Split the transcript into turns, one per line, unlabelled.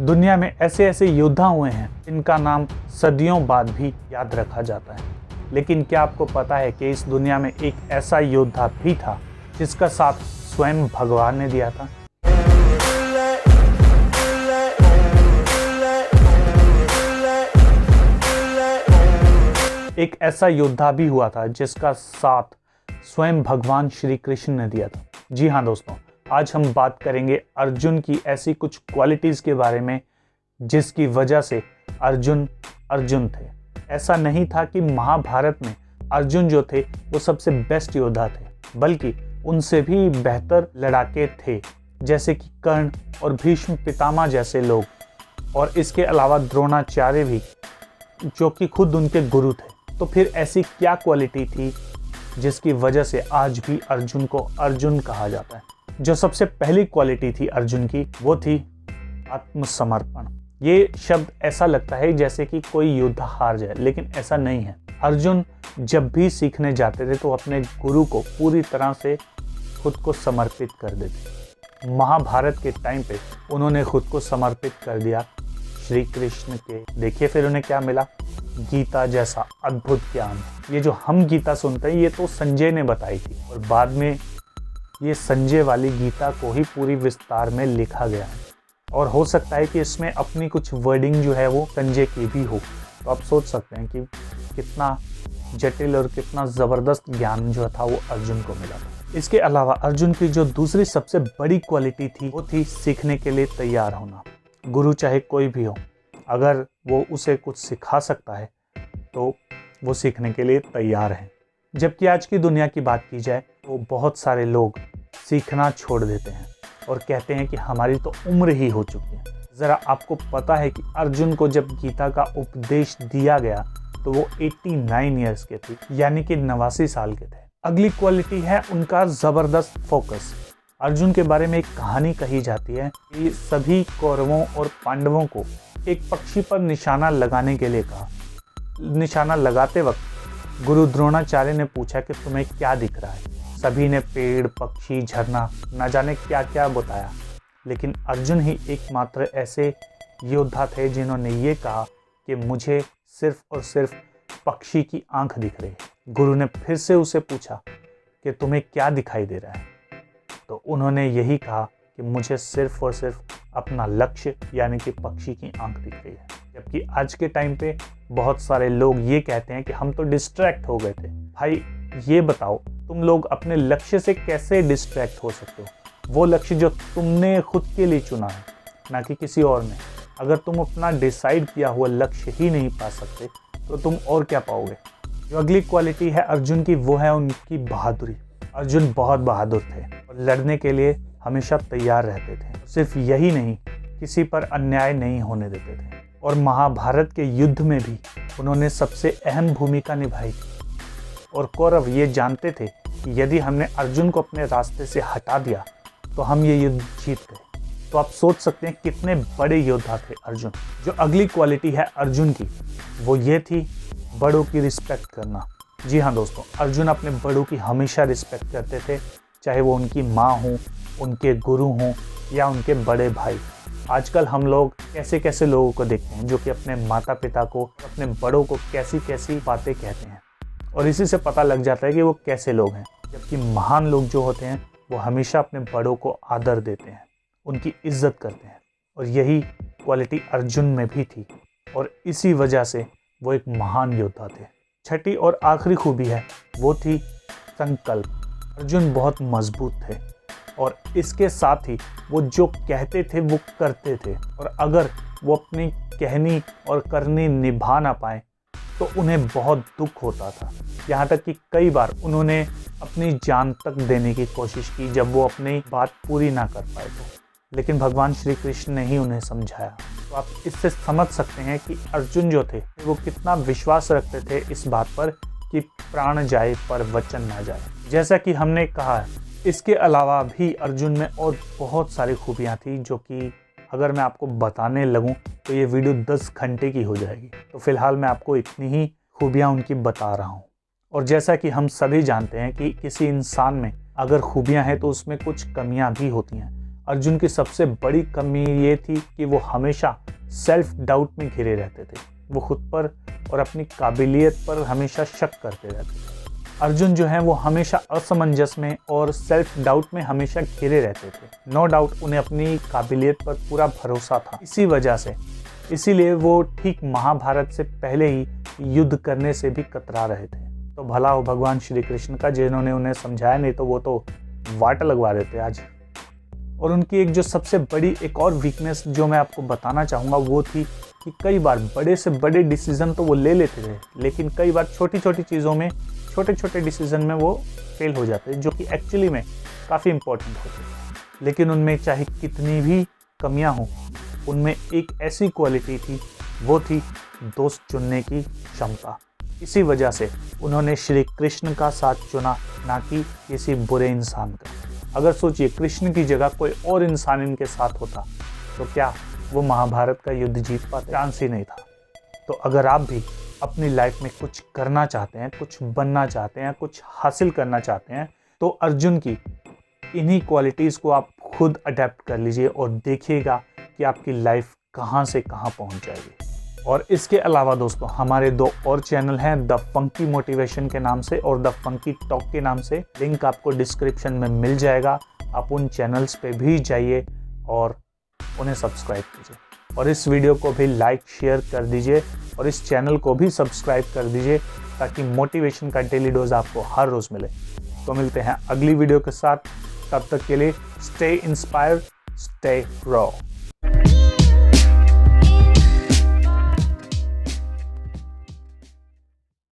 दुनिया में ऐसे ऐसे योद्धा हुए हैं इनका नाम सदियों बाद भी याद रखा जाता है। लेकिन क्या आपको पता है कि इस दुनिया में एक ऐसा योद्धा भी था जिसका साथ स्वयं भगवान ने दिया था। एक ऐसा योद्धा भी हुआ था जिसका साथ स्वयं भगवान श्री कृष्ण ने दिया था। जी हाँ दोस्तों, आज हम बात करेंगे अर्जुन की ऐसी कुछ क्वालिटीज़ के बारे में जिसकी वजह से अर्जुन अर्जुन थे। ऐसा नहीं था कि महाभारत में अर्जुन जो थे वो सबसे बेस्ट योद्धा थे, बल्कि उनसे भी बेहतर लड़ाके थे, जैसे कि कर्ण और भीष्म पितामह जैसे लोग, और इसके अलावा द्रोणाचार्य भी, जो कि खुद उनके गुरु थे। तो फिर ऐसी क्या क्वालिटी थी जिसकी वजह से आज भी अर्जुन को अर्जुन कहा जाता है? जो सबसे पहली क्वालिटी थी अर्जुन की वो थी आत्मसमर्पण। ये शब्द ऐसा लगता है जैसे कि कोई योद्धा हार जाए, लेकिन ऐसा नहीं है। अर्जुन जब भी सीखने जाते थे तो अपने गुरु को पूरी तरह से खुद को समर्पित कर देते। महाभारत के टाइम पे उन्होंने खुद को समर्पित कर दिया श्री कृष्ण के। देखिए फिर उन्हें क्या मिला, गीता जैसा अद्भुत ज्ञान। ये जो हम गीता सुनते हैं ये तो संजय ने बताई थी, और बाद में ये संजय वाली गीता को ही पूरी विस्तार में लिखा गया है, और हो सकता है कि इसमें अपनी कुछ वर्डिंग जो है वो संजय की भी हो। तो आप सोच सकते हैं कि कितना जटिल और कितना ज़बरदस्त ज्ञान जो था वो अर्जुन को मिला था। इसके अलावा अर्जुन की जो दूसरी सबसे बड़ी क्वालिटी थी वो थी सीखने के लिए तैयार होना। गुरु चाहे कोई भी हो, अगर वो उसे कुछ सिखा सकता है तो वो सीखने के लिए तैयार है। जबकि आज की दुनिया की बात की जाए तो बहुत सारे लोग सीखना छोड़ देते हैं और कहते हैं कि हमारी तो उम्र ही हो चुकी है। ज़रा आपको पता है कि अर्जुन को जब गीता का उपदेश दिया गया तो वो 89 ईयर्स के थे, यानी कि 89 साल के थे। अगली क्वालिटी है उनका ज़बरदस्त फोकस। अर्जुन के बारे में एक कहानी कही जाती है कि सभी कौरवों और पांडवों को एक पक्षी पर निशाना लगाने के लिए कहा। निशाना लगाते वक्त गुरु द्रोणाचार्य ने पूछा कि तुम्हें क्या दिख रहा है? सभी ने पेड़, पक्षी, झरना, न जाने क्या क्या बताया, लेकिन अर्जुन ही एकमात्र ऐसे योद्धा थे जिन्होंने ये कहा कि मुझे सिर्फ और सिर्फ पक्षी की आंख दिख रही है। गुरु ने फिर से उसे पूछा कि तुम्हें क्या दिखाई दे रहा है? तो उन्होंने यही कहा कि मुझे सिर्फ और सिर्फ अपना लक्ष्य यानी कि पक्षी की आंख दिख रही है। जबकि आज के टाइम पे बहुत सारे लोग ये कहते हैं कि हम तो डिस्ट्रैक्ट हो गए थे। भाई ये बताओ, तुम लोग अपने लक्ष्य से कैसे डिस्ट्रैक्ट हो सकते हो? वो लक्ष्य जो तुमने खुद के लिए चुना है, ना कि किसी और ने। अगर तुम अपना डिसाइड किया हुआ लक्ष्य ही नहीं पा सकते तो तुम और क्या पाओगे? जो अगली क्वालिटी है अर्जुन की वो है उनकी बहादुरी। अर्जुन बहुत बहादुर थे और लड़ने के लिए हमेशा तैयार रहते थे। सिर्फ यही नहीं, किसी पर अन्याय नहीं होने देते थे, और महाभारत के युद्ध में भी उन्होंने सबसे अहम भूमिका निभाई थी। और कौरव ये जानते थे कि यदि हमने अर्जुन को अपने रास्ते से हटा दिया तो हम ये युद्ध जीत गए। तो आप सोच सकते हैं कितने बड़े योद्धा थे अर्जुन। जो अगली क्वालिटी है अर्जुन की वो ये थी बड़ों की रिस्पेक्ट करना। जी हाँ दोस्तों, अर्जुन अपने बड़ों की हमेशा रिस्पेक्ट करते थे, चाहे वो उनकी माँ हो, उनके गुरु हों या उनके बड़े भाई। आजकल हम लोग कैसे कैसे लोगों को देखते हैं जो कि अपने माता पिता को, अपने बड़ों को कैसी कैसी बातें कहते हैं, और इसी से पता लग जाता है कि वो कैसे लोग हैं। जबकि महान लोग जो होते हैं वो हमेशा अपने बड़ों को आदर देते हैं, उनकी इज्जत करते हैं, और यही क्वालिटी अर्जुन में भी थी, और इसी वजह से वो एक महान योद्धा थे। छठी और आखिरी खूबी है वो थी संकल्प। अर्जुन बहुत मजबूत थे, और इसके साथ ही वो जो कहते थे वो करते थे, और अगर वो अपनी कहनी और करनी निभा ना पाए तो उन्हें बहुत दुख होता था। यहाँ तक कि कई बार उन्होंने अपनी जान तक देने की कोशिश की जब वो अपनी बात पूरी ना कर पाए तो, लेकिन भगवान श्री कृष्ण ने ही उन्हें समझाया। तो आप इससे समझ सकते हैं कि अर्जुन जो थे वो कितना विश्वास रखते थे इस बात पर कि प्राण जाए पर वचन ना जाए। जैसा कि हमने कहा है, इसके अलावा भी अर्जुन में और बहुत सारी खूबियाँ थी जो कि अगर मैं आपको बताने लगूं तो ये वीडियो 10 घंटे की हो जाएगी। तो फिलहाल मैं आपको इतनी ही खूबियाँ उनकी बता रहा हूँ। और जैसा कि हम सभी जानते हैं कि किसी इंसान में अगर खूबियाँ हैं तो उसमें कुछ कमियाँ भी होती हैं। अर्जुन की सबसे बड़ी कमी ये थी कि वो हमेशा सेल्फ डाउट में घिरे रहते थे। वो खुद पर और अपनी काबिलियत पर हमेशा शक करते रहते थे। अर्जुन जो है वो हमेशा असमंजस में और सेल्फ डाउट में हमेशा घिरे रहते थे। नो डाउट उन्हें अपनी काबिलियत पर पूरा भरोसा था। इसी वजह से इसीलिए वो ठीक महाभारत से पहले ही युद्ध करने से भी कतरा रहे थे। तो भला हो भगवान श्री कृष्ण का जिन्होंने उन्हें समझाया, नहीं तो वो तो वाट लगवा देते आज। और उनकी एक जो सबसे बड़ी एक और वीकनेस जो मैं आपको बताना चाहूँगा वो थी कि कई बार बड़े से बड़े डिसीजन तो वो ले लेते थे, लेकिन कई बार छोटी छोटी चीज़ों में, छोटे छोटे डिसीजन में वो फेल हो जाते, जो कि एक्चुअली में काफ़ी इंपॉर्टेंट होते। लेकिन उनमें चाहे कितनी भी कमियां हों, उनमें एक ऐसी क्वालिटी थी, वो थी दोस्त चुनने की क्षमता। इसी वजह से उन्होंने श्री कृष्ण का साथ चुना, ना कि किसी बुरे इंसान का। अगर सोचिए कृष्ण की जगह कोई और इंसान इनके साथ होता तो क्या वो महाभारत का युद्ध जीत पाते? चांस ही नहीं था। तो अगर आप भी अपनी लाइफ में कुछ करना चाहते हैं, कुछ बनना चाहते हैं, कुछ हासिल करना चाहते हैं, तो अर्जुन की इन्हीं क्वालिटीज़ को आप खुद अडेप्ट कर लीजिए और देखिएगा कि आपकी लाइफ कहाँ से कहाँ पहुँच जाएगी। और इसके अलावा दोस्तों हमारे 2 और चैनल हैं, द फंकी मोटिवेशन के नाम से और द फंकी टॉक के नाम से। लिंक आपको डिस्क्रिप्शन में मिल जाएगा। आप उन चैनल्स पे भी जाइए और उन्हें सब्सक्राइब कीजिए और इस वीडियो को भी लाइक शेयर कर दीजिए और इस चैनल को भी सब्सक्राइब कर दीजिए ताकि मोटिवेशन का डेली डोज आपको हर रोज़ मिले। तो मिलते हैं अगली वीडियो के साथ, तब तक के लिए स्टे इंस्पायर्ड, स्टे रॉ।